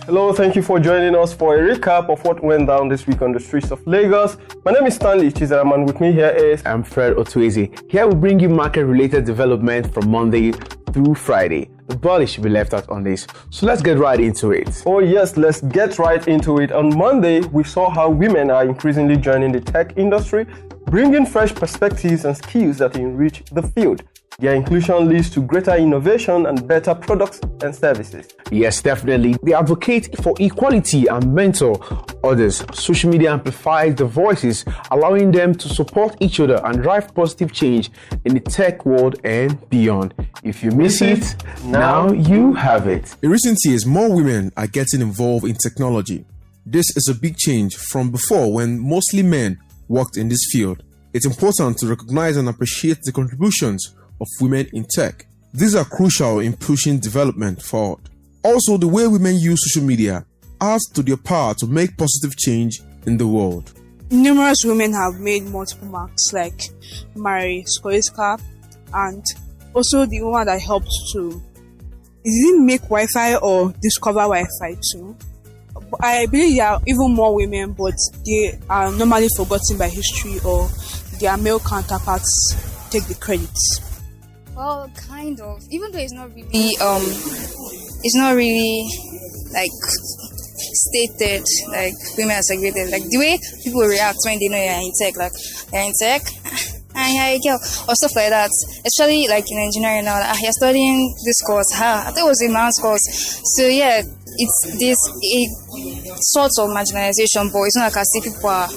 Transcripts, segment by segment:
Hello, thank you for joining us for a recap of what went down this week on the streets of Lagos. My name is Stanley Chizaram, and with me here is... I'm Fred Otuezi. Here we bring you market-related development from Monday through Friday. The body should be left out on this. So let's get right into it. Oh yes, let's get right into it. On Monday, we saw how women are increasingly joining the tech industry, bringing fresh perspectives and skills that enrich the field. Their inclusion leads to greater innovation and better products and services. Yes, definitely. They advocate for equality and mentor others. Social media amplifies the voices, allowing them to support each other and drive positive change in the tech world and beyond. If you miss it, now you have it. In recent years, more women are getting involved in technology. This is a big change from before when mostly men worked in this field. It's important to recognize and appreciate the contributions of women in tech. These are crucial in pushing development forward. Also, the way women use social media adds to their power to make positive change in the world. Numerous women have made multiple marks, like Mary Skoiska, and also the woman that helped to didn't make Wi-Fi or discover Wi-Fi too. I believe there are even more women, but they are normally forgotten by history, or their male counterparts take the credit. Well, kind of. Even though it's not really like stated, like women are segregated. Like the way people react when they know you're in tech, like you're in tech, and you're a girl, or stuff like that. Especially like in engineering now, like, you're studying this course. I thought it was a man's course. So yeah, it's this a sort of marginalization, but it's not like I see people are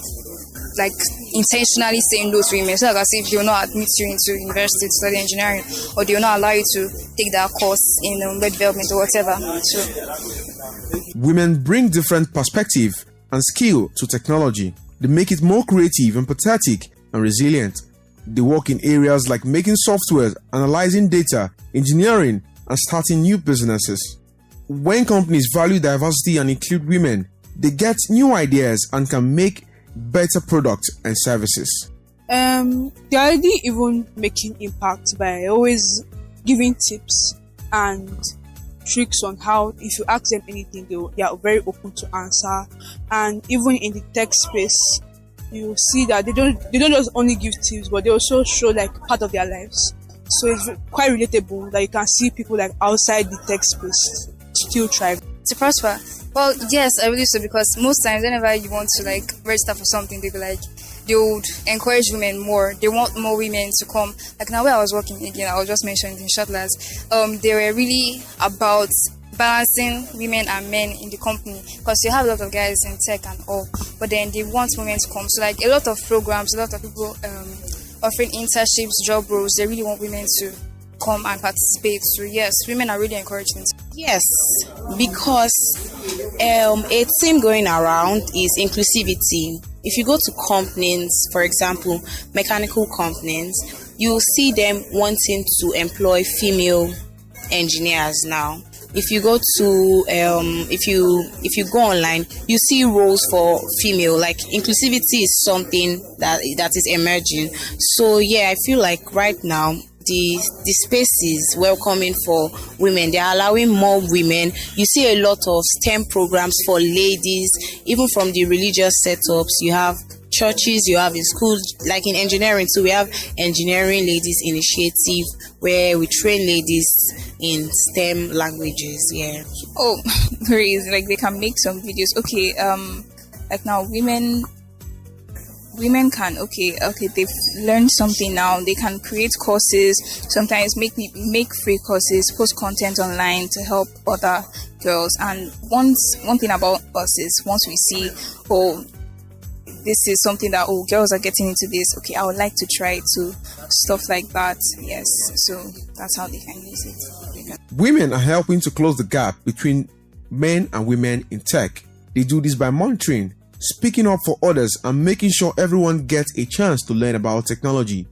like intentionally saying no to women. It's not like as if they will not admit you into university to study engineering, or they will not allow you to take that course in web development or whatever. So women bring different perspective and skill to technology. They make it more creative, empathetic, and resilient. They work in areas like making software, analyzing data, engineering, and starting new businesses. When companies value diversity and include women, they get new ideas and can make better products and services. They're already even making impact by always giving tips and tricks on how, if you ask them anything, they are very open to answer. And even in the tech space, you see that they don't just only give tips, but they also show like part of their lives. So it's quite relatable that you can see people like outside the tech space still thrive. To prosper. Well, yes, I believe so, because most times whenever you want to like register for something, they would encourage women more. They want more women to come. Like now where I was working again, I was just mentioning in Shotlands, they were really about balancing women and men in the company, because you have a lot of guys in tech and all, but then they want women to come. So like a lot of programs, a lot of people offering internships, job roles, they really want women to come and participate. So yes, women are really encouraged. Yes, because a theme going around is inclusivity. If you go to companies, for example, mechanical companies, you'll see them wanting to employ female engineers now. If you go to if you go online, you see roles for female. Like inclusivity is something that is emerging. So yeah, I feel like right now the space is welcoming for women. They are allowing more women. You see a lot of STEM programs for ladies, even from the religious setups. You have churches, you have in schools, like in engineering too. We have Engineering Ladies Initiative, where we train ladies in STEM languages. Yeah. Oh, crazy! Like they can make some videos. Okay, like now women can they've learned something now. They can create courses, sometimes make free courses, post content online to help other girls. And one thing about us is, once we see, this is something that girls are getting into this, okay, I would like to try it too, stuff like that. Yes, so that's how they can use it. Women are helping to close the gap between men and women in tech. They do this by monitoring, speaking up for others, and making sure everyone gets a chance to learn about technology.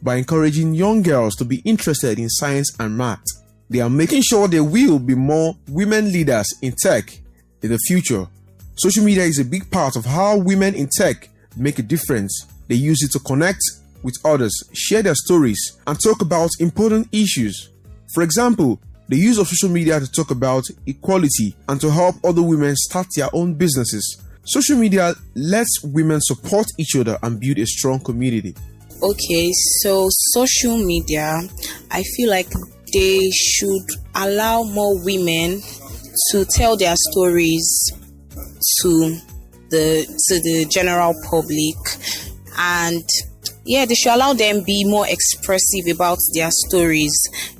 By encouraging young girls to be interested in science and math, they are making sure there will be more women leaders in tech in the future. Social media is a big part of how women in tech make a difference. They use it to connect with others, share their stories, and talk about important issues. For example, the use of social media to talk about equality and to help other women start their own businesses. Social media lets women support each other and build a strong community. Okay, so social media, I feel like they should allow more women to tell their stories to the general public, and they should allow them be more expressive about their stories,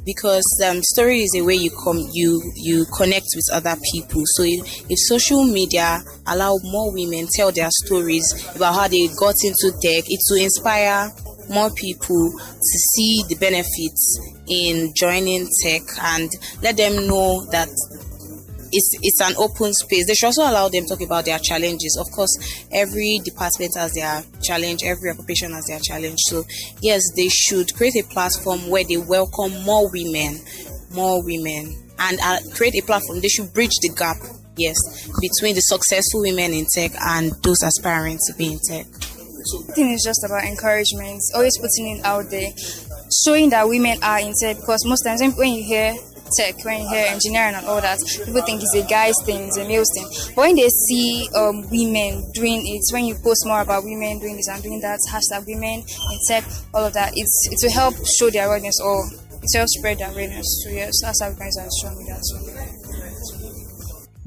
because story is a way you connect with other people. So if social media allow more women tell their stories about how they got into tech, it will inspire more people to see the benefits in joining tech and let them know that it's an open space. They should also allow them to talk about their challenges. Of course, every department has their challenge, every occupation has their challenge. So yes, they should create a platform where they welcome more women, and create a platform. They should bridge the gap, yes, between the successful women in tech and those aspiring to be in tech. I think it's just about encouragement, always putting it out there, showing that women are in tech, because most times when you hear tech, when you hear engineering and all that, people think it's a guy's thing, it's a male's thing. But when they see women doing it, when you post more about women doing this and doing that, hashtag women in tech, all of that, it will help show their awareness, or it helps spread their awareness. So yes, that's how guys are showing that.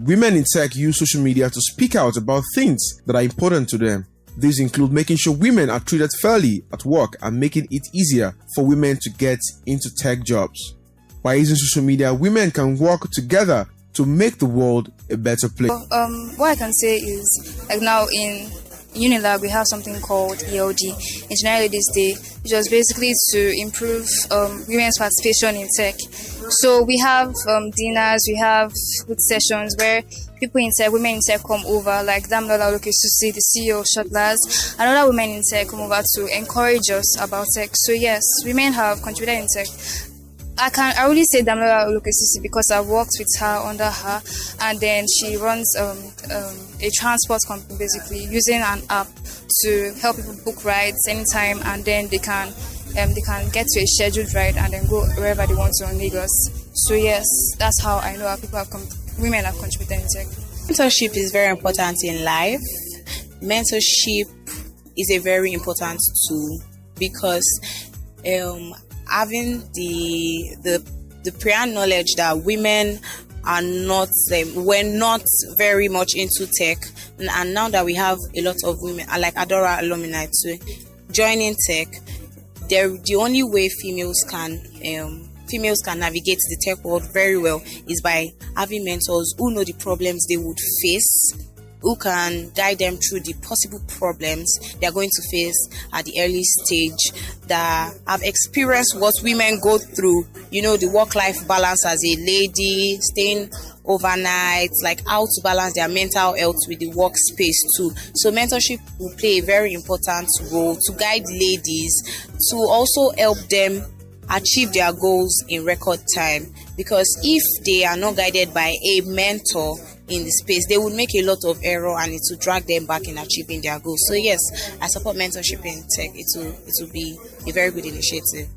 Women in tech use social media to speak out about things that are important to them. These include making sure women are treated fairly at work and making it easier for women to get into tech jobs. By using social media, women can work together to make the world a better place. What I can say is, like now in Unilab, we have something called ELD, Engineering Ladies Day, which was basically to improve women's participation in tech. So we have dinners, we have good sessions where people in tech, women in tech come over, like Damlola Olukesusi, the CEO of Shotlers, and other women in tech come over to encourage us about tech. So yes, women have contributed in tech. I really say Damlola Olukesusi because I've worked with her, under her, and then she runs a transport company, basically using an app to help people book rides anytime, and then they can get to a scheduled ride and then go wherever they want to in Lagos. So yes, that's how I know how women have contributed in tech. Mentorship is very important in life. Mentorship is a very important tool because having the prior knowledge that women are not we're not very much into tech, and now that we have a lot of women like Adora alumni to joining tech, the only way females can navigate the tech world very well is by having mentors who know the problems they would face, who can guide them through the possible problems they are going to face at the early stage, that have experienced what women go through, the work-life balance as a lady, staying overnight, like how to balance their mental health with the workspace too. So mentorship will play a very important role to guide ladies, to also help them achieve their goals in record time, because if they are not guided by a mentor in the space, they would make a lot of error and it will drag them back in achieving their goals. So yes, I support mentorship in tech. It will be a very good initiative.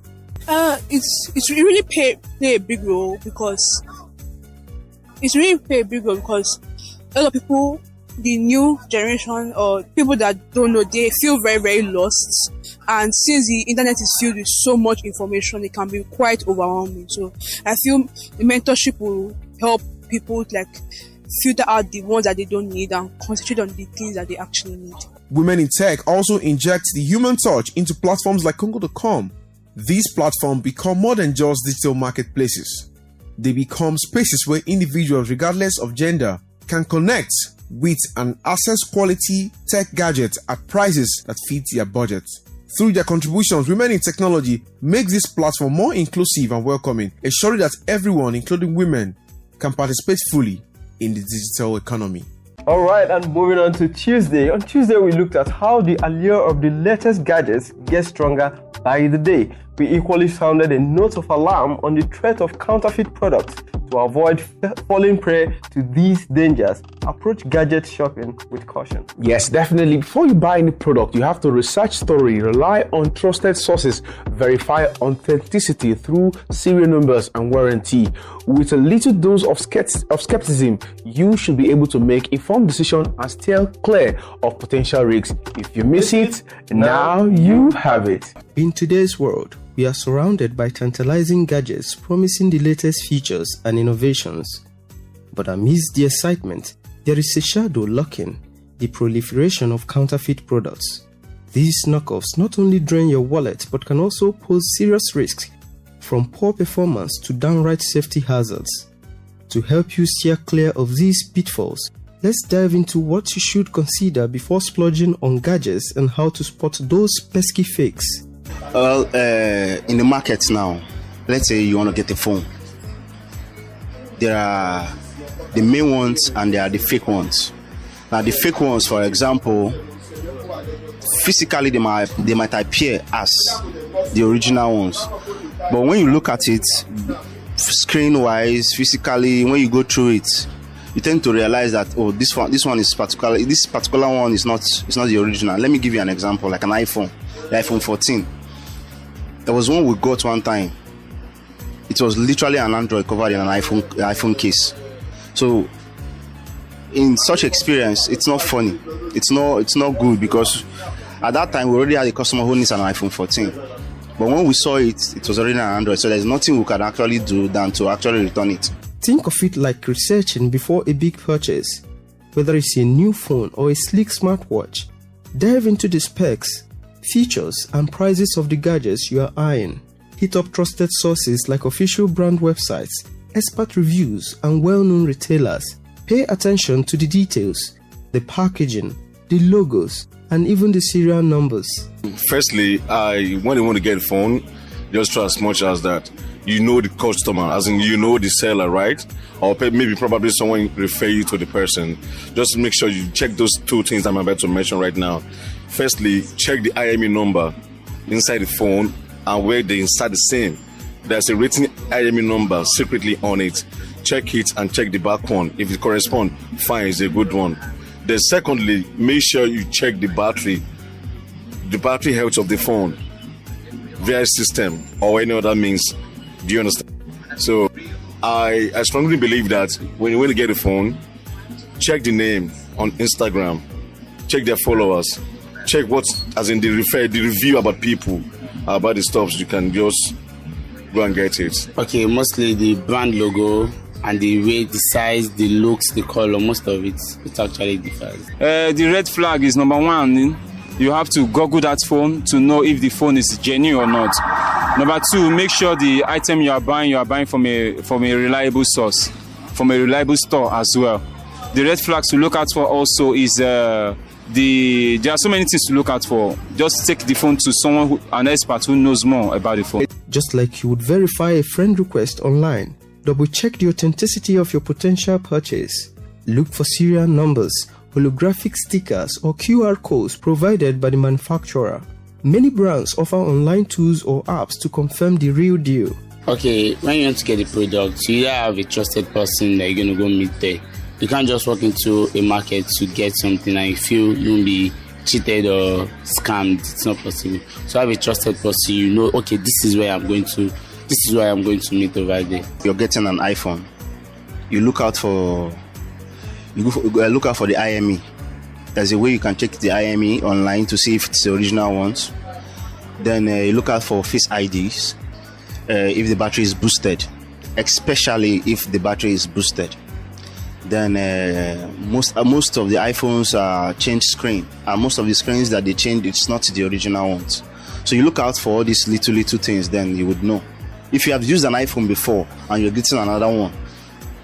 It's really play a big role because a lot of people, the new generation or people that don't know, they feel very, very lost. And since the internet is filled with so much information, it can be quite overwhelming. So I feel the mentorship will help people filter out the ones that they don't need and concentrate on the things that they actually need. Women in tech also inject the human touch into platforms like Konga.com. These platforms become more than just digital marketplaces. They become spaces where individuals, regardless of gender, can connect with and access quality tech gadgets at prices that fit their budget. Through their contributions, women in technology make this platform more inclusive and welcoming, ensuring that everyone, including women, can participate fully in the digital economy. All right, and moving on to Tuesday. On Tuesday, we looked at how the allure of the latest gadgets gets stronger by the day. We equally sounded a note of alarm on the threat of counterfeit products To avoid falling prey to these dangers, approach gadget shopping with caution. Yes, definitely. Before you buy any product, you have to research thoroughly, rely on trusted sources, verify authenticity through serial numbers and warranty. With a little dose of skepticism, you should be able to make informed decisions and steer clear of potential risks. If you miss it, now you have it. In today's world, we are surrounded by tantalizing gadgets promising the latest features and innovations. But amidst the excitement, there is a shadow lurking: the proliferation of counterfeit products. These knockoffs not only drain your wallet but can also pose serious risks, from poor performance to downright safety hazards. To help you steer clear of these pitfalls, let's dive into what you should consider before splurging on gadgets and how to spot those pesky fakes. Well, in the market now, let's say you want to get a phone. There are the main ones and there are the fake ones. Now, the fake ones, for example, physically they might appear as the original ones, but when you look at it, screen-wise, physically, when you go through it, you tend to realize that this particular one is not the original. Let me give you an example, like an iPhone, the iPhone 14. There was one we got one time. It was literally an Android covered in an iPhone case. So in such experience, it's not funny. It's not good, because at that time we already had a customer who needs an iPhone 14. But when we saw it, it was already an Android. So there's nothing we can actually do than to actually return it. Think of it like researching before a big purchase. Whether it's a new phone or a sleek smartwatch, dive into the specs, features and prices of the gadgets you are eyeing. Hit up trusted sources like official brand websites, expert reviews and well-known retailers. Pay attention to the details, the packaging, the logos and even the serial numbers. Firstly, when you want to get a phone, just try as much as that you know the customer, as in you know the seller, right? Or probably someone refer you to the person. Just make sure you check those two things I'm about to mention right now. Firstly, check the IME number inside the phone and where they inside the same. There's a written IME number secretly on it. Check it and check the back one. If it corresponds, fine, it's a good one. Then secondly, make sure you check the battery health of the phone, via system or any other means. Do you understand? So I strongly believe that when you want to get a phone, check the name on Instagram, check their followers, check the review about people, about the stuff. You can just go and get it. Okay, mostly the brand logo and the way, the size, the looks, the color, most of it actually differs. The red flag is number one. You have to Google that phone to know if the phone is genuine or not. Number two, make sure the item you are buying from a reliable source, from a reliable store as well. The red flags to look out for also is there are so many things to look out for. Just take the phone to an expert who knows more about the phone. Just like you would verify a friend request online, double check the authenticity of your potential purchase. Look for serial numbers, holographic stickers or QR codes provided by the manufacturer. Many brands offer online tools or apps to confirm the real deal. Okay, when you want to get the product, you either have a trusted person that you're going to go meet there. You can't just walk into a market to get something and you feel you'll be cheated or scammed. It's not possible. So have a trusted person, you know, okay, this is where I'm going to meet over there. You're getting an iPhone. You look out for the IME. There's a way you can check the IME online to see if it's the original ones. Then you look out for face IDs if the battery is boosted, especially if the battery is boosted. Then most of the iPhones are changed screen, and most of the screens that they change, it's not the original ones. So you look out for all these little things, then you would know. If you have used an iPhone before and you're getting another one,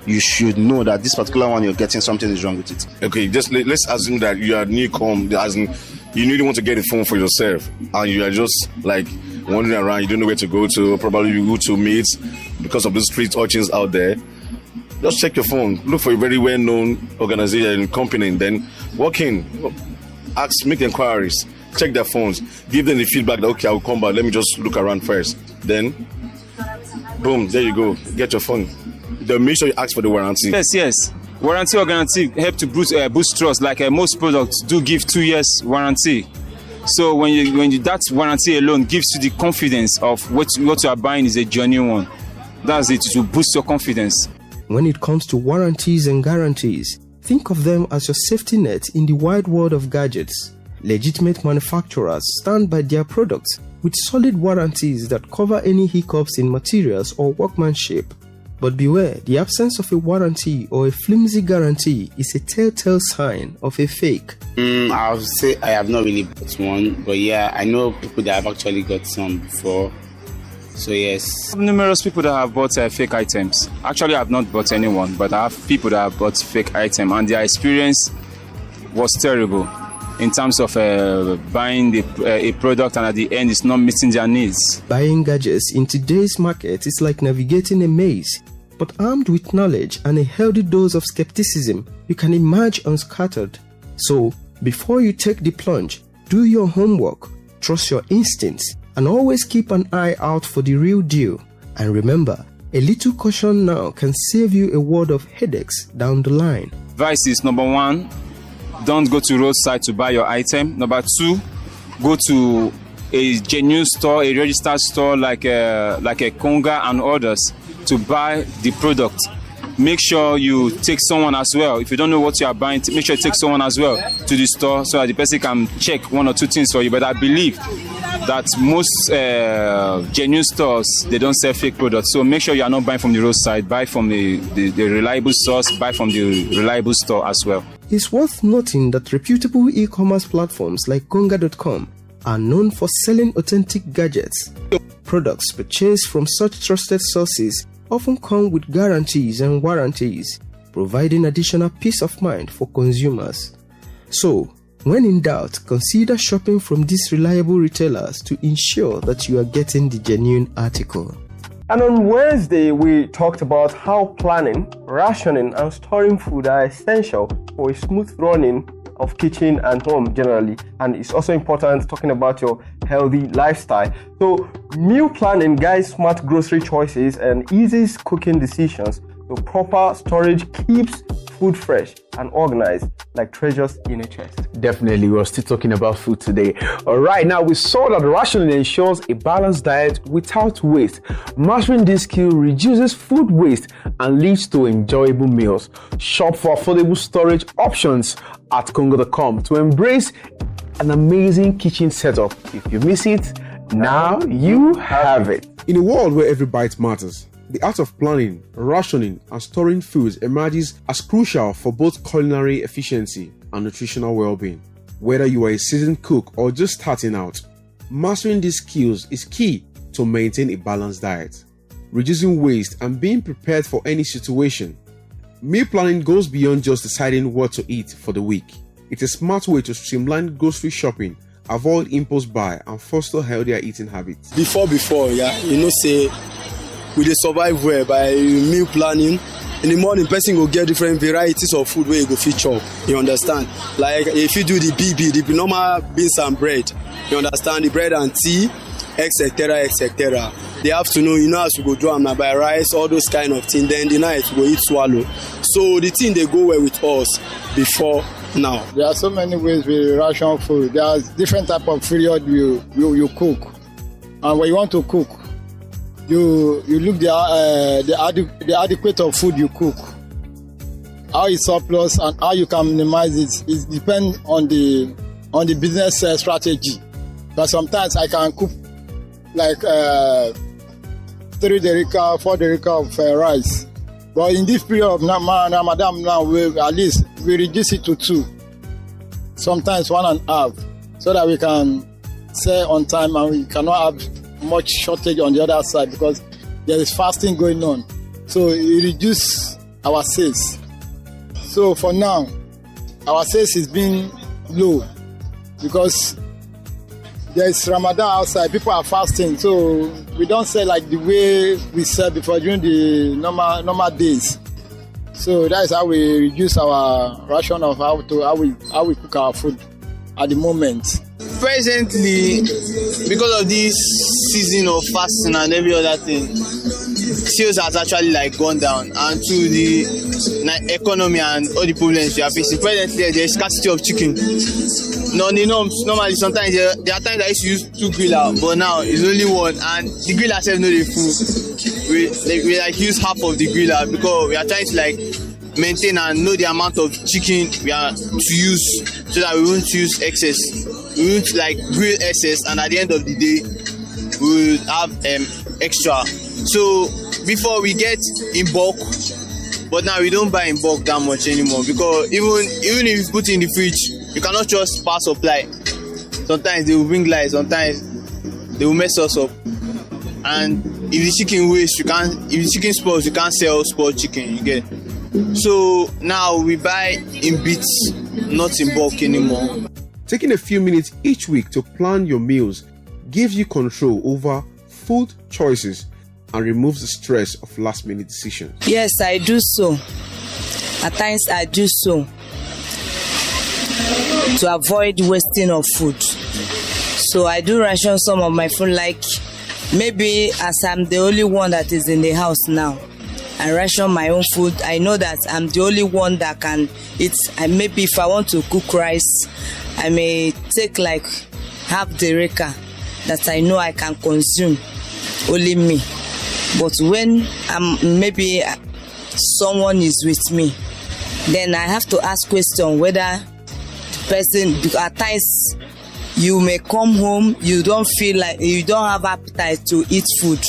you should know that this particular one you're getting, something is wrong with it. Okay, just let's assume that you are newcomer, as in you really want to get a phone for yourself, and you are just like wandering around, you don't know where to go to, probably you go to meet because of the street urchins out there. Just check your phone, look for a very well-known organization, company, and then walk in, ask, make inquiries, check their phones, give them the feedback that, okay, I'll come back, let me just look around first. Then, boom, there you go, get your phone. then make sure you ask for the warranty. Yes. Warranty or guarantee help to boost trust. Like most products do give 2 years warranty. So when you that warranty alone gives you the confidence of what you are buying is a genuine one. That's it, to boost your confidence. When it comes to warranties and guarantees, think of them as your safety net in the wide world of gadgets. Legitimate manufacturers stand by their products with solid warranties that cover any hiccups in materials or workmanship. But beware, the absence of a warranty or a flimsy guarantee is a telltale sign of a fake. I would say I have not really bought one, but yeah, I know people that have actually got some before. So yes. Numerous people that have bought fake items. Actually, I have not bought anyone, but I have people that have bought fake items, and their experience was terrible in terms of buying a product, and at the end it's not meeting their needs. Buying gadgets in today's market is like navigating a maze. But armed with knowledge and a healthy dose of skepticism, you can emerge unscattered. So, before you take the plunge, do your homework, trust your instincts, and always keep an eye out for the real deal. And remember, a little caution now can save you a world of headaches down the line. Advice is: number 1, don't go to roadside to buy your item. Number 2, go to a genuine store, a registered store like a Konga and others to buy the product. Make sure you take someone as well. If you don't know what you are buying, make sure you take someone as well to the store so that the person can check 1 or 2 things for you. But I believe that most genuine stores, they don't sell fake products. So make sure you are not buying from the roadside. Buy from the reliable source. Buy from the reliable store as well. It's worth noting that reputable e-commerce platforms like Konga.com are known for selling authentic gadgets. Products purchased from such trusted sources often come with guarantees and warranties, providing additional peace of mind for consumers. So, when in doubt, consider shopping from these reliable retailers to ensure that you are getting the genuine article. And on Wednesday, we talked about how planning, rationing, and storing food are essential for a smooth running of kitchen and home generally, and it's also important talking about your healthy lifestyle. So meal planning guides smart grocery choices and eases cooking decisions. So proper storage keeps food fresh and organized like treasures in a chest. Definitely, we're still talking about food today. All right, now we saw that rationing ensures a balanced diet without waste. Mastering this skill reduces food waste and leads to enjoyable meals. Shop for affordable storage options at Konga.com to embrace an amazing kitchen setup. If you miss it, now you have it. In a world where every bite matters, the art of planning, rationing, and storing foods emerges as crucial for both culinary efficiency and nutritional well-being. Whether you are a seasoned cook or just starting out, mastering these skills is key to maintain a balanced diet, reducing waste, and being prepared for any situation. Meal planning goes beyond just deciding what to eat for the week. It's a smart way to streamline grocery shopping, avoid impulse buy, and foster healthier eating habits. Before, say we dey survive well by meal planning. In the morning, person go get different varieties of food where you go fit chop. You understand? Like if you do the BB, the normal beans and bread. You understand? The bread and tea, etc., etc. The afternoon, as we go do am na by rice, all those kind of things. Then the night we go eat swallow. So the thing they go well with us before now. There are so many ways we ration food. There are different type of food you cook, and when you want to cook, you look the adequate of food you cook, how it's surplus and how you can minimize it. It depends on the business strategy. But sometimes I can cook like 3 derika, 4 derika of rice. But in this period of Ramadan now, we reduce it to 2, sometimes 1.5, so that we can sell on time and we cannot have much shortage on the other side because there is fasting going on. So it reduces our sales. So for now, our sales is being low because there is Ramadan outside. People are fasting, so we don't sell like the way we sell before during the normal days. So that is how we reduce our ration of how we cook our food at the moment. presently, because of this season of fasting and every other thing, sales has actually like gone down, and to the economy and all the problems we are facing. Presently, there is scarcity of chicken. Normally, sometimes there are times I used to use 2 griller, but now it's only 1, and the griller itself no dey full. We like use half of the griller because we are trying to like maintain and know the amount of chicken we are to use, so that we won't use excess. We won't like grill excess, and at the end of the day, we will have extra. So before we get in bulk, but now we don't buy in bulk that much anymore, because even if you put in the fridge, you cannot just pass supply. Sometimes they will bring lies, sometimes they will mess us up. And if the chicken waste, if the chicken spoils, you can't sell spoiled chicken, you get. So now we buy in bits, not in bulk anymore. Taking a few minutes each week to plan your meals gives you control over food choices and removes the stress of last-minute decisions. Yes, I do so. At times I do so to avoid wasting of food. So I do ration some of my food, like maybe as I'm the only one that is in the house now, I ration my own food. I know that I'm the only one that can eat. And maybe if I want to cook rice, I may take like half the reka that I know I can consume, only me. But when maybe someone is with me, then I have to ask question whether the person, because at times you may come home, you don't feel like, you don't have appetite to eat food.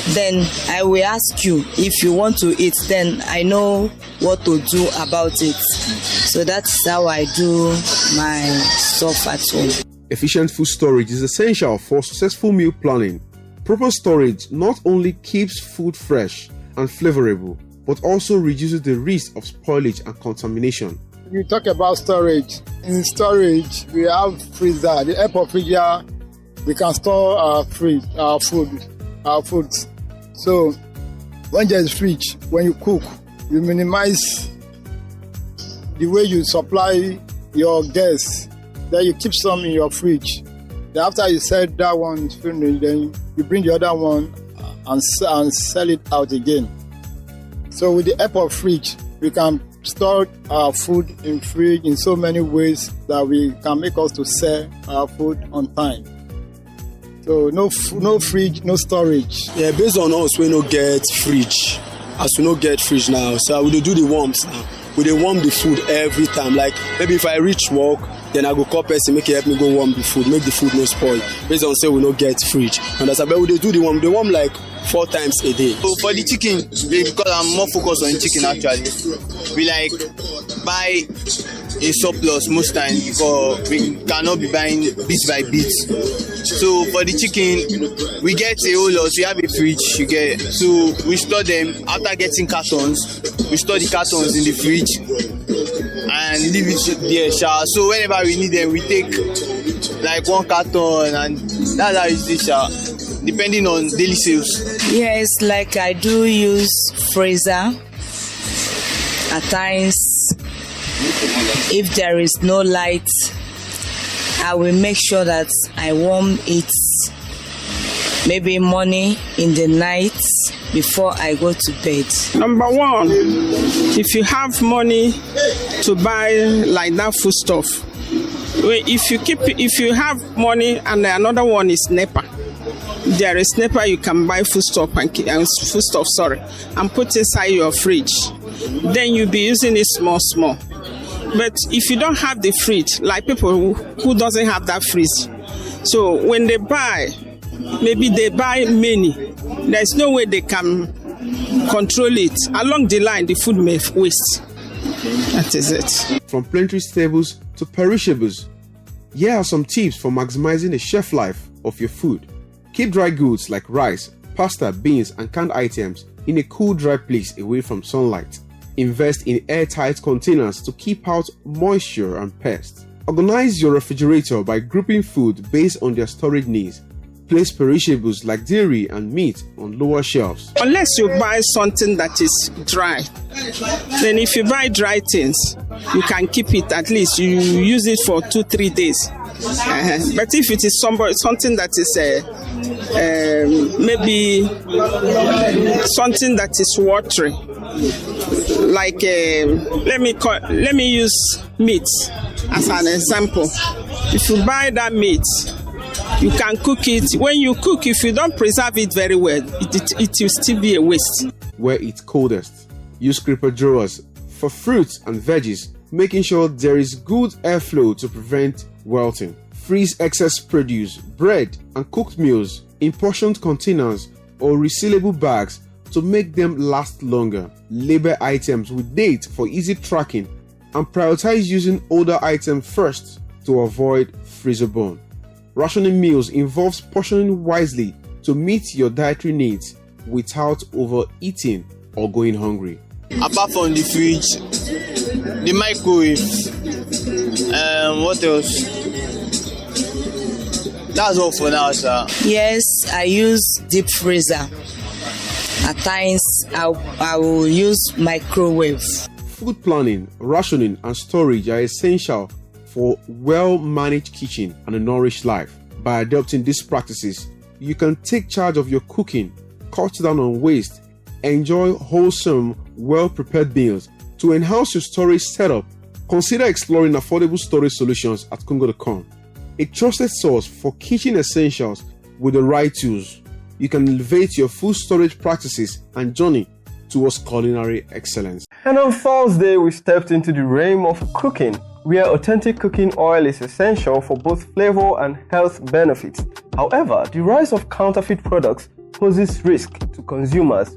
Then I will ask you if you want to eat, then I know what to do about it. So that's how I do my stuff at home. Efficient food storage is essential for successful meal planning. Proper storage not only keeps food fresh and flavorable, but also reduces the risk of spoilage and contamination. You talk about storage. In storage, we have freezer. The air refrigerator, we can store our foods. So when there's fridge, when you cook, you minimize the way you supply your guests. Then you keep some in your fridge. Then after you sell that one finished, then you bring the other one and sell it out again. So with the help of fridge, we can store our food in fridge in so many ways that we can make us to sell our food on time. So no fridge, no storage. Yeah, based on us, we no get fridge. As we no get fridge now, so we do the warms now. We dey warm the food every time. Like maybe if I reach work, then I go call person, make it help me go warm the food, make the food no spoil. Based on say we no get fridge. Understand? But we dey do the warm. They warm like 4 times a day. So for the chicken, because I'm more focused on chicken actually, we like buy a surplus most times because we cannot be buying bit by bit. So for the chicken, we get a whole lot. We have a fridge, you get. So we store them after getting cartons. We store the cartons in the fridge and leave it there. So whenever we need them, we take like 1 carton, and that's how it's this, depending on daily sales. Yes, like I do use freezer. At times, if there is no light, I will make sure that I warm it maybe morning, in the night, before I go to bed. Number 1, if you have money to buy like that food stuff, if you have money, and another one is NEPA. There is NEPA, you can buy foodstuff and put inside your fridge. Then you'll be using it small. But if you don't have the fridge, like people who doesn't have that fridge, so when they buy, maybe they buy many, there's no way they can control it. Along the line, the food may waste. That is it. From pantry staples to perishables, here are some tips for maximizing the shelf life of your food. Keep dry goods like rice, pasta, beans, and canned items in a cool, dry place away from sunlight. Invest in airtight containers to keep out moisture and pests. Organize your refrigerator by grouping food based on their storage needs. Place perishables like dairy and meat on lower shelves. Unless you buy something that is dry, then if you buy dry things, you can keep it, at least you use it for 2-3 days. But if it is something that is maybe something that is watery, like let me use meat as an example. If you buy that meat, you can cook it. When you cook, if you don't preserve it very well, it will still be a waste. Where it's coldest, use creeper drawers for fruits and veggies, making sure there is good airflow to prevent wilting. Freeze excess produce, bread, and cooked meals in portioned containers or resealable bags to make them last longer. Label items with date for easy tracking and prioritize using older items first to avoid freezer burn. Rationing meals involves portioning wisely to meet your dietary needs without overeating or going hungry. Apart from the fridge, the microwave, what else? That's all for now, sir. Yes, I use deep freezer. At times, I will use microwave. Food planning, rationing, and storage are essential for well-managed kitchen and a nourished life. By adopting these practices, you can take charge of your cooking, cut down on waste, enjoy wholesome, well-prepared meals. To enhance your storage setup, consider exploring affordable storage solutions at KongaTV, a trusted source for kitchen essentials with the right tools. You can elevate your food storage practices and journey towards culinary excellence. And on Thursday, we stepped into the realm of cooking, where authentic cooking oil is essential for both flavor and health benefits. However, the rise of counterfeit products poses risk to consumers'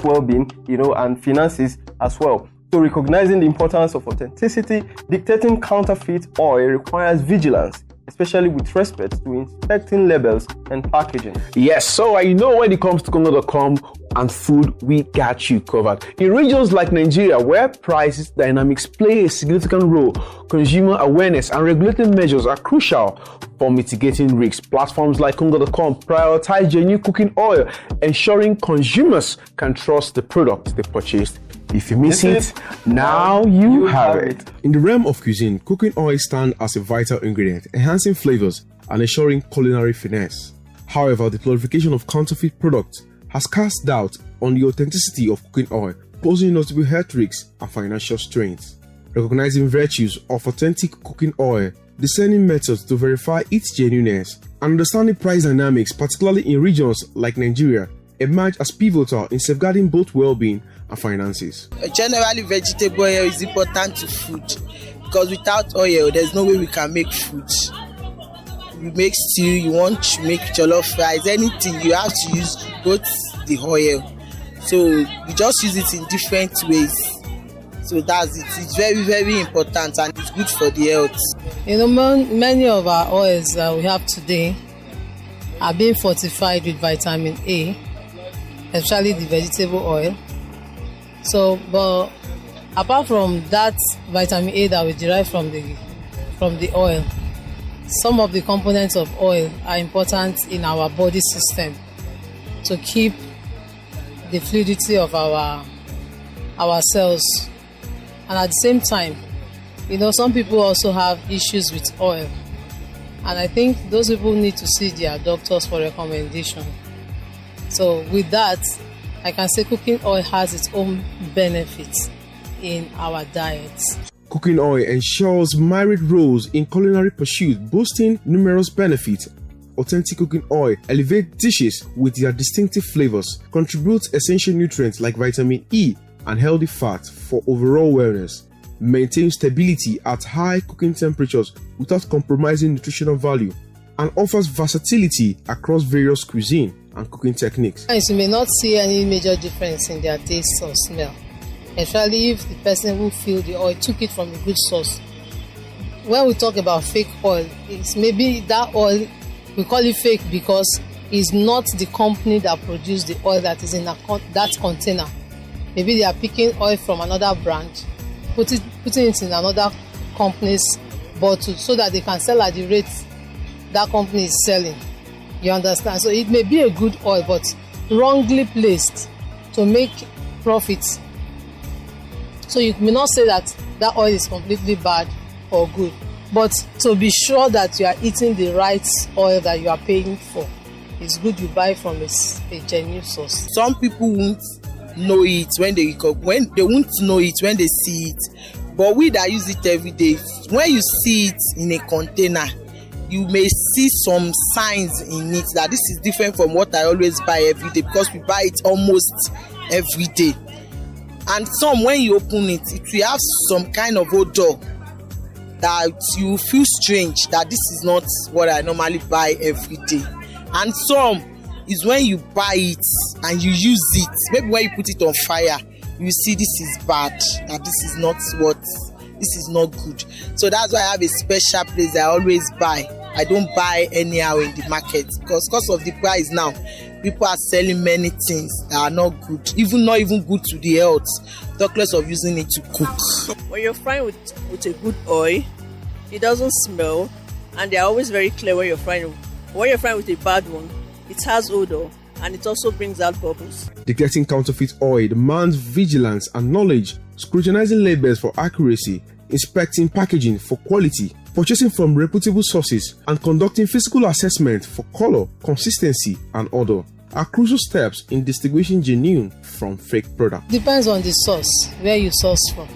well-being, and finances as well. So recognizing the importance of authenticity, dictating counterfeit oil requires vigilance, especially with respect to inspecting labels and packaging. Yes, so when it comes to KongaTV and food, we got you covered. In regions like Nigeria, where price dynamics play a significant role, consumer awareness and regulatory measures are crucial for mitigating risks. Platforms like KongaTV prioritize genuine cooking oil, ensuring consumers can trust the product they purchased. If you miss it, now you have it. In the realm of cuisine, cooking oil stands as a vital ingredient, enhancing flavors and ensuring culinary finesse. However, the proliferation of counterfeit products has cast doubt on the authenticity of cooking oil, posing notable health risks and financial strains. Recognizing virtues of authentic cooking oil, discerning methods to verify its genuineness, and understanding price dynamics, particularly in regions like Nigeria, emerge as pivotal in safeguarding both well-being and finances. Generally, vegetable oil is important to food because without oil, there's no way we can make food. You make stew, you want to make jollof rice, anything, you have to use both the oil. So we just use it in different ways. So that's it. It's very, very important and it's good for the health. Many of our oils that we have today are being fortified with vitamin A, especially the vegetable oil. So, but apart from that vitamin A that we derive from the oil, some of the components of oil are important in our body system to keep the fluidity of our cells. And at the same time, some people also have issues with oil. And I think those people need to see their doctors for recommendation. So with that, I can say cooking oil has its own benefits in our diets. Cooking oil ensures myriad roles in culinary pursuit, boasting numerous benefits. Authentic cooking oil elevates dishes with their distinctive flavors, contributes essential nutrients like vitamin E and healthy fat for overall wellness, maintains stability at high cooking temperatures without compromising nutritional value, and offers versatility across various cuisine and cooking techniques. You may not see any major difference in their taste or smell, especially if the person who filled the oil took it from a good source. When we talk about fake oil, it's maybe that oil, we call it fake because it's not the company that produced the oil that is in that container. Maybe they are picking oil from another brand, putting it in another company's bottle so that they can sell at the rate that company is selling. You understand? So it may be a good oil, but wrongly placed to make profits. So you may not say that oil is completely bad or good, But to be sure that you are eating the right oil that you are paying for, it's good you buy from a genuine source. Some people won't know it when they won't know it when they see it. But we that use it every day, when you see it in a container, you may see some signs in it that this is different from what I always buy every day, because we buy it almost every day. And some, when you open it, it will have some kind of odor that you feel strange, that this is not what I normally buy every day. And some is when you buy it and you use it, maybe when you put it on fire, you see this is bad, that this is not good. So that's why I have a special place that I always buy. I don't buy anyhow in the market, because of the price now, people are selling many things that are not good, not even good to the health, talk less of using it to cook. When you're frying with a good oil, it doesn't smell, and they're always very clear when you're frying. When you're frying with a bad one, it has odor, and it also brings out bubbles. Detecting counterfeit oil demands vigilance and knowledge, scrutinizing labels for accuracy, inspecting packaging for quality, purchasing from reputable sources, and conducting physical assessment for color, consistency, and odor are crucial steps in distinguishing genuine from fake product. Depends on the source, where you source from.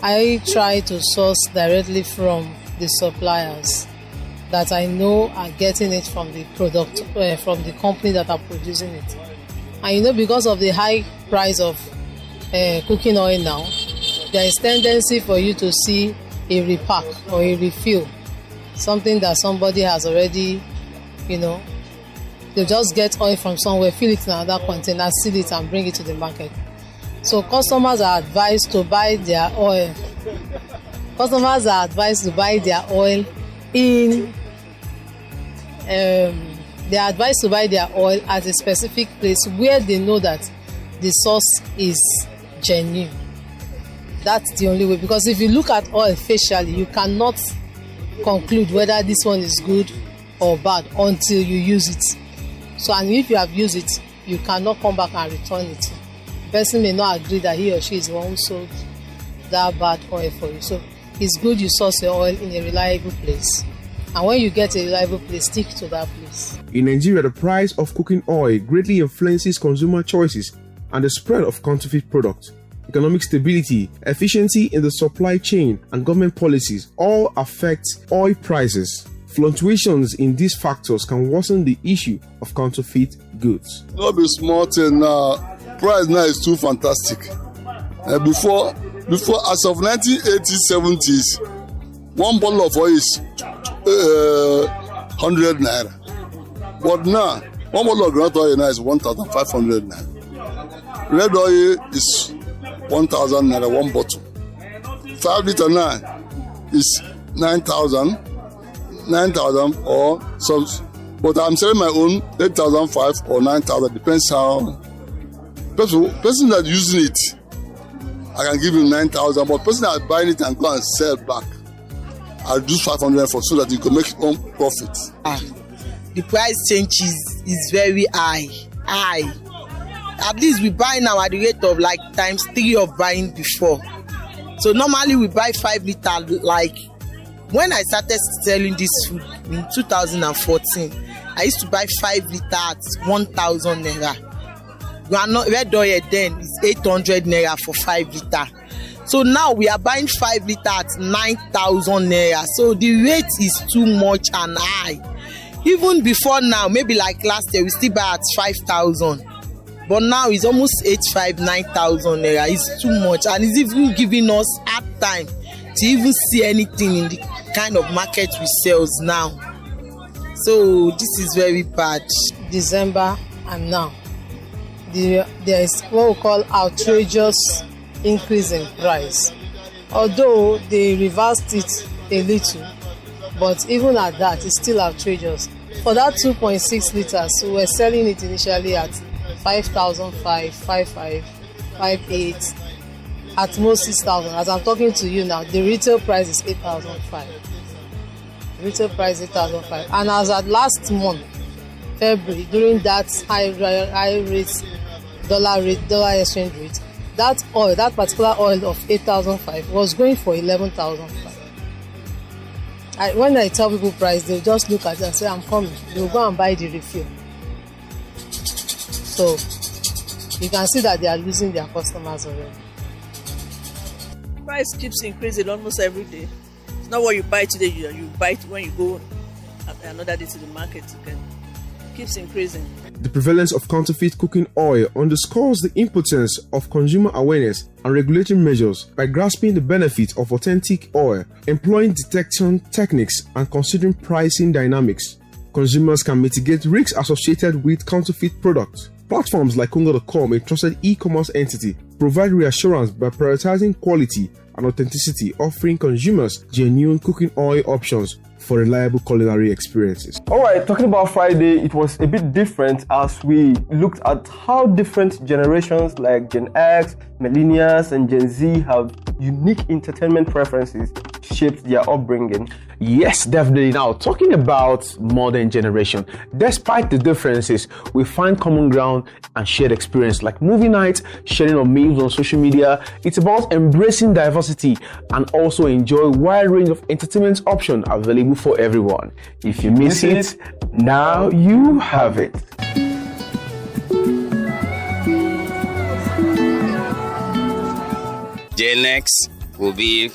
I try to source directly from the suppliers that I know are getting it from the product, from the company that are producing it. And because of the high price of cooking oil now, there is tendency for you to see a repack or a refill, something that somebody has already, they just get oil from somewhere, fill it in another container, seal it and bring it to the market. So customers are advised to buy their oil. They are advised to buy their oil at a specific place where they know that the source is genuine. That's the only way, because if you look at oil facially, you cannot conclude whether this one is good or bad until you use it. So, and if you have used it, you cannot come back and return it. The person may not agree that he or she is the one who sold that bad oil for you. So it's good you source your oil in a reliable place. And when you get a reliable place, stick to that place. In Nigeria, the price of cooking oil greatly influences consumer choices and the spread of counterfeit products. Economic stability, efficiency in the supply chain, and government policies all affect oil prices. Fluctuations in these factors can worsen the issue of counterfeit goods. Not be small thing now. Price now is too fantastic. Before as of 1980s, 70s, one bottle of oil is 100 naira. But now, one bottle of groundnut oil now is 1,500 naira. Red oil is 1,000 naira, one bottle. 5 liter now is 9,000 or some. But I'm selling my own 8,500 or 9,000. Depends how. Person that using it, I can give him 9,000. But person that buying it and go and sell back, I'll do 500 for so that you can make your own profit. The price change is very high. At least we buy now at the rate of like ×3 of buying before. So normally we buy 5 liter. Like when I started selling this food in 2014, I used to buy 5 liter at 1,000 naira. Red oil then is 800 naira for 5 liter. So now we are buying 5 liter at 9,000 naira. So the rate is too much and high. Even before now, maybe like last year, we still buy at 5,000. But now it's almost 9,000 naira. It's too much, and it's even giving us hard time to even see anything in the kind of market we sell now. So this is very bad. December and now, there is what we call outrageous increase in price. Although they reversed it a little, but even at that, it's still outrageous. For that 2.6 liters, we were selling it initially at 5,500, 5,500, 5,800, at most 6,000. As I'm talking to you now, the retail price is 8,500. Retail price 8,500. And as at last month, February, during that high rate, dollar exchange rate, that particular oil of 8,500 was going for 11,500. When I tell people price, they'll just look at it and say, I'm coming. They'll go and buy the refill. So you can see that they are losing their customers already. Price keeps increasing almost every day. It's not what you buy today, you buy it when you go another day to the market again. It keeps increasing. The prevalence of counterfeit cooking oil underscores the impotence of consumer awareness and regulatory measures. By grasping the benefit of authentic oil, employing detection techniques, and considering pricing dynamics, consumers can mitigate risks associated with counterfeit products. Platforms like Konga.com, a trusted e-commerce entity, provide reassurance by prioritizing quality and authenticity, offering consumers genuine cooking oil options for reliable culinary experiences. Alright, talking about Friday, it was a bit different as we looked at how different generations like Gen X, Millennials, and Gen Z have unique entertainment preferences shaped their upbringing. Yes, definitely. Now, talking about modern generation, despite the differences, we find common ground and shared experience like movie nights, sharing of memes on social media. It's about embracing diversity and also enjoy a wide range of entertainment options available for everyone. If you miss it, now you have it. Gen X will be,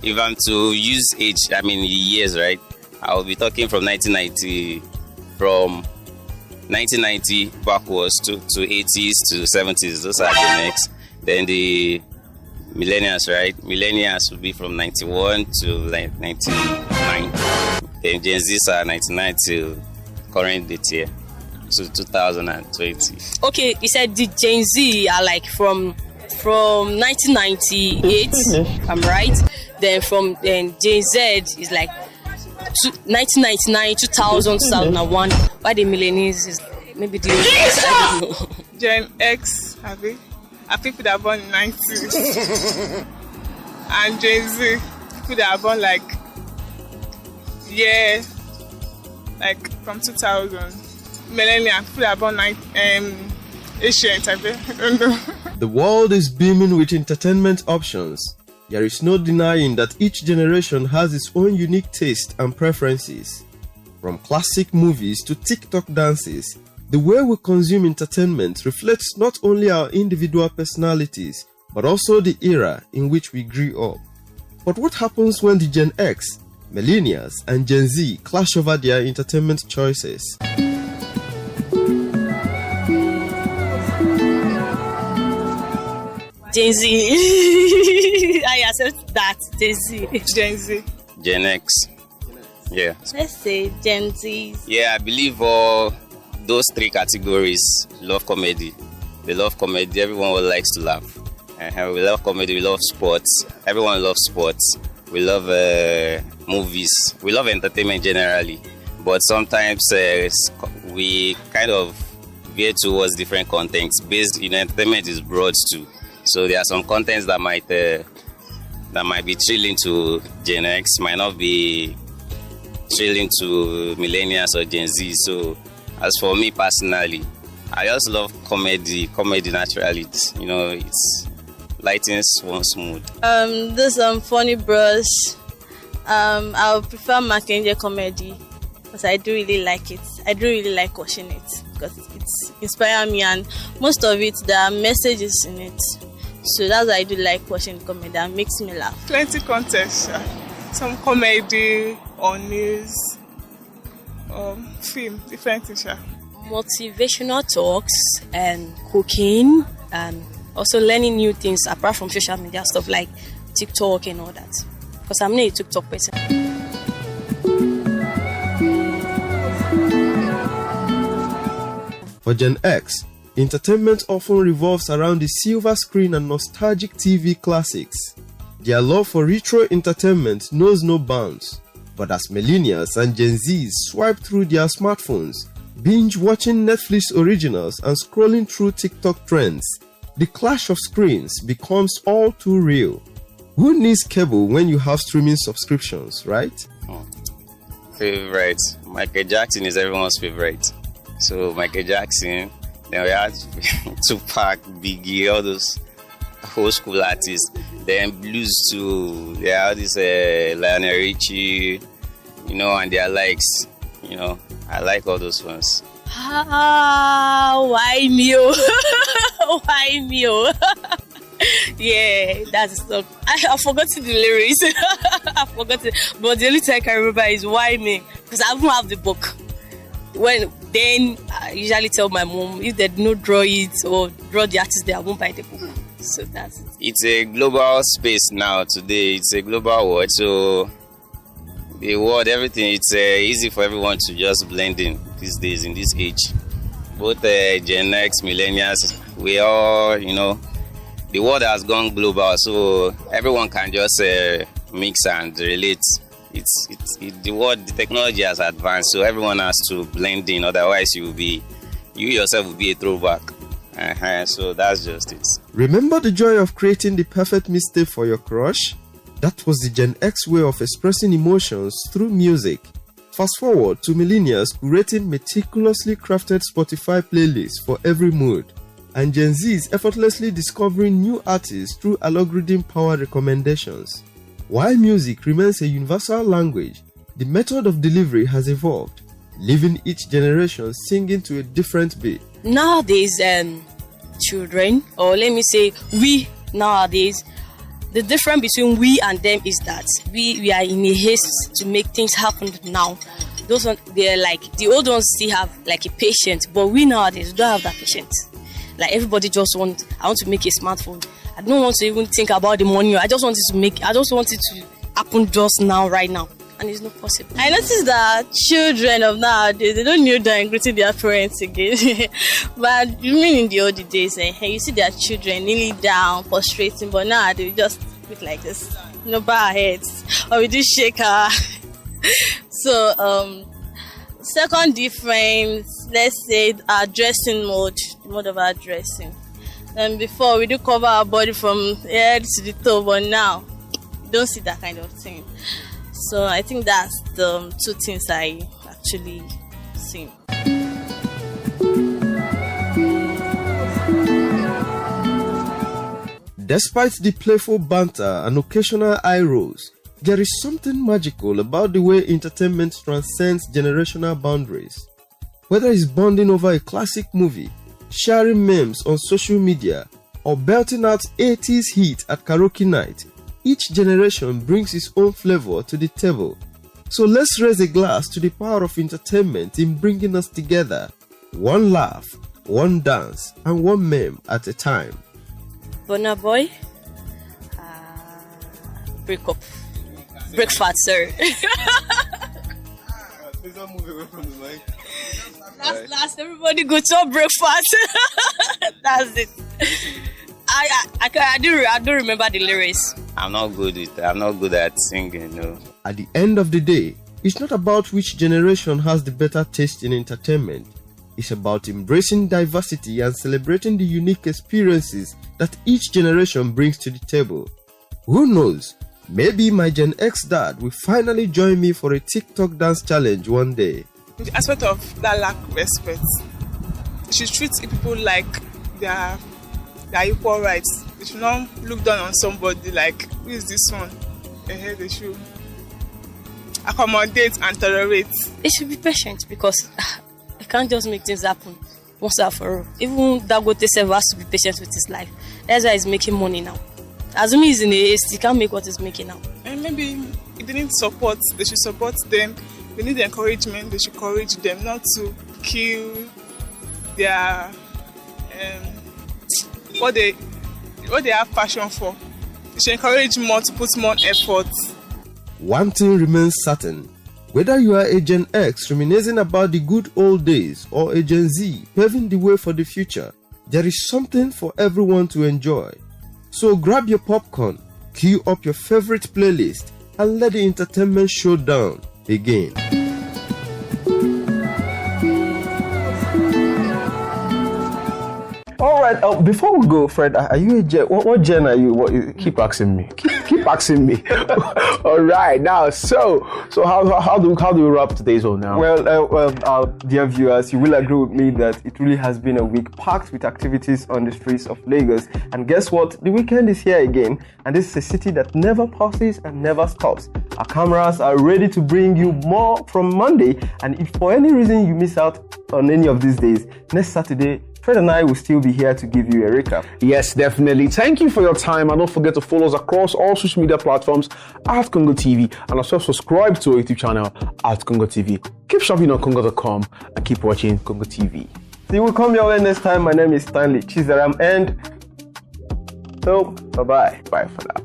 if I'm to use age, I mean years, right? I will be talking from 1990 backwards to 80s to 70s. Those are Gen X. Then the millennials, right? Millennials will be from 91 to 99. Then Gen Zs are 99 to current date here, to 2020. Okay, you said the Gen Z are like from 1998, I'm right. Then Gen Z is like 1999, 2000, 2001. Why the millennials is maybe the I don't know. Gen X, I think they are born in 90s. And Gen Z, people that are born like from 2000. Millennial, people that are born ancient, I don't know. The world is beaming with entertainment options. There is no denying that each generation has its own unique taste and preferences. From classic movies to TikTok dances, the way we consume entertainment reflects not only our individual personalities, but also the era in which we grew up. But what happens when the Gen X, Millennials, and Gen Z clash over their entertainment choices? Gen Z. I accept that. Gen Z. Gen Z. Gen X. Yeah. Let's say Gen Z. Yeah, I believe all those three categories love comedy. They love comedy. Everyone likes to laugh. We love comedy. We love sports. Everyone loves sports. We love movies. We love entertainment generally. But sometimes we kind of veer towards different contents. Entertainment is broad too. So there are some contents that might be thrilling to Gen X, might not be thrilling to millennials or Gen Z. So as for me personally, I just love comedy naturally. It's lightens one's mood. This funny bros. I would prefer Mackenzie comedy because I do really like it. I do really like watching it because it's inspired me, and most of it there are messages in it. So that's why I do like watching comedy. That makes me laugh. Plenty context. Some comedy or news, film, different things. Motivational talks and cooking and also learning new things apart from social media stuff like TikTok and all that. Because I'm not a TikTok person. For Gen X, entertainment often revolves around the silver screen and nostalgic TV classics. Their love for retro entertainment knows no bounds. But as millennials and Gen Zs swipe through their smartphones, binge watching Netflix originals and scrolling through TikTok trends, the clash of screens becomes all too real. Who needs cable when you have streaming subscriptions, right? Favorite. Michael Jackson is everyone's favorite. So Michael Jackson, then we had Tupac, Biggie, all those old school artists. Then blues too. There are this Lionel Richie, and their likes. I like all those ones. Why me? Why me? Yeah, that's the song. I've forgotten the lyrics. I've forgotten. But the only thing I can remember is why me? Because I don't have the book. Then I usually tell my mom if they don't draw it or draw the artist there, I won't buy the book. So that's it. It's a global space now today. It's a global world. So the world, everything, it's easy for everyone to just blend in these days, in this age. Both Gen X, millennials, we all, the world has gone global, so everyone can just mix and relate. The technology has advanced, so everyone has to blend in. Otherwise, you yourself will be a throwback. So that's just it. Remember the joy of creating the perfect mixtape for your crush? That was the Gen X way of expressing emotions through music. Fast forward to millennials curating meticulously crafted Spotify playlists for every mood, and Gen Z's effortlessly discovering new artists through algorithm-powered recommendations. While music remains a universal language, the method of delivery has evolved, leaving each generation singing to a different beat. Nowadays, children, or let me say we nowadays, the difference between we and them is that we are in a haste to make things happen now. Those ones, they're like, the old ones still have like a patience, but we nowadays don't have that patience. Like everybody just I want to make a smartphone. I don't want to even think about the money. I just want it to happen just now, right now. And it's not possible. I noticed that children of nowadays, they don't kneel down and greeting their parents again. But you mean in the old days, you see their children kneeling down, prostrating, but now they just look like this. Bow our heads. Or we do shake our... So, second difference, let's say our dressing mode, the mode of our dressing. And before, we do cover our body from head to the toe, but now, you don't see that kind of thing. So I think that's the two things I actually see. Despite the playful banter and occasional eye rolls, there is something magical about the way entertainment transcends generational boundaries. Whether it's bonding over a classic movie, sharing memes on social media, or belting out 80s hits at karaoke night, each generation brings its own flavor to the table. So let's raise a glass to the power of entertainment in bringing us together. One laugh, one dance, and one meme at a time. Burna Boy, break up. Breakfast, sir. Last, everybody go to breakfast. That's it. I do remember the lyrics. I'm not good at singing, no. At the end of the day, it's not about which generation has the better taste in entertainment. It's about embracing diversity and celebrating the unique experiences that each generation brings to the table. Who knows? Maybe my Gen X dad will finally join me for a TikTok dance challenge one day. The aspect of that lack of respect, they should treat people like their equal rights. They should not look down on somebody like, who is this one? They should accommodate and tolerate. They should be patient because I can't just make things happen once and for all. Even Dangote self has to be patient with his life. That's why he's making money now. Assuming he's in a haste, he can't make what he's making now. And maybe if they need support, they should support them. They need encouragement, they should encourage them not to kill their what they have passion for. They should encourage more to put more effort. One thing remains certain. Whether you are a Gen X reminiscing about the good old days or a Gen Z paving the way for the future, there is something for everyone to enjoy. So grab your popcorn, queue up your favorite playlist, and let the entertainment showdown begin. All right. Before we go, Fred, are you a Gen? What Gen are you? What you keep asking me? Keep keep asking me. All right, now, so how do we wrap today's one now? Well, dear viewers, you will agree with me that it really has been a week packed with activities on the streets of Lagos. And guess what? The weekend is here again, and this is a city that never pauses and never stops. Our cameras are ready to bring you more from Monday, and if for any reason you miss out on any of these days, next Saturday, Fred and I will still be here to give you a recap. Yes, definitely. Thank you for your time, and don't forget to follow us across all social media platforms at KongaTV, and also subscribe to our YouTube channel at KongaTV. Keep shopping on Konga.com and keep watching KongaTV. See, we'll come your way next time. My name is Stanley Chizaram, and so bye-bye. Bye for now.